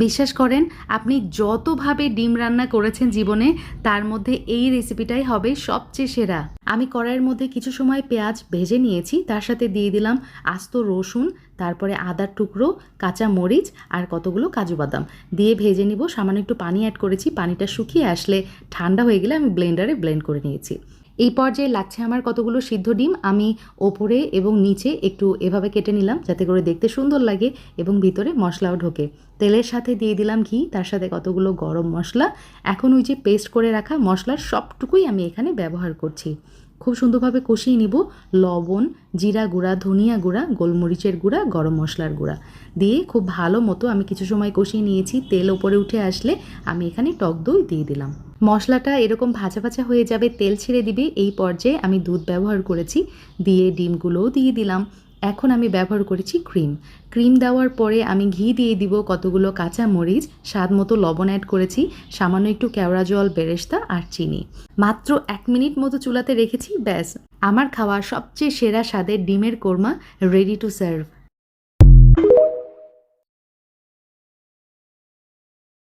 বিশ্বাস করেন, আপনি যতভাবে ডিম রান্না করেছেন জীবনে, তার মধ্যে এই রেসিপিটাই হবে সবচেয়ে সেরা। আমি কড়াইয়ের মধ্যে কিছু সময় পেঁয়াজ ভেজে নিয়েছি, তার সাথে দিয়ে দিলাম আস্ত রসুন, তারপরে আদার টুকরো, কাঁচা মরিচ আর কতগুলো কাজু বাদাম দিয়ে ভেজে নিব। সামান্য একটু পানি অ্যাড করেছি, পানিটা শুকিয়ে আসলে ঠান্ডা হয়ে গেলে আমি ব্লেন্ডারে ব্লেন্ড করে নিয়েছি। এই পর্যায়ে লাগছে আমার কতগুলো সিদ্ধ ডিম, আমি ওপরে এবং নিচে একটু এভাবে কেটে নিলাম যাতে করে দেখতে সুন্দর লাগে এবং ভিতরে মশলাও ঢোকে। তেলের সাথে দিয়ে দিলাম ঘি, তার সাথে কতগুলো গরম মশলা। এখন ওই যে পেস্ট করে রাখা মশলার সবটুকুই আমি এখানে ব্যবহার করছি। খুব সুন্দরভাবে কষিয়ে নিব। লবণ, জিরা গুঁড়া, ধনিয়া গুঁড়া, গোলমরিচের গুঁড়া, গরম মশলার গুঁড়া দিয়ে খুব ভালো মতো আমি কিছু সময় কষিয়ে নিয়েছি। তেল ওপরে উঠে আসলে আমি এখানে টক দই দিয়ে দিলাম। মশলাটা এরকম ভাজা ভাজা হয়ে যাবে, তেল ছেড়ে দিবে। এই পর্যায়ে আমি দুধ ব্যবহার করেছি, দিয়ে ডিমগুলোও দিয়ে দিলাম। এখন আমি ব্যবহার করেছি ক্রিম দেওয়ার পরে আমি ঘি দিয়ে দিব, কতগুলো কাঁচা মরিচ, স্বাদ মতো লবণ অ্যাড করেছি, সামান্য একটু কেওড়া জল, বেরেস্তা আর চিনি। মাত্র 1 মিনিট মতো চুলাতে রেখেছি, ব্যাস আমার খাওয়া সবচেয়ে সেরা স্বাদের ডিমের কোরমা রেডি টু সার্ভ।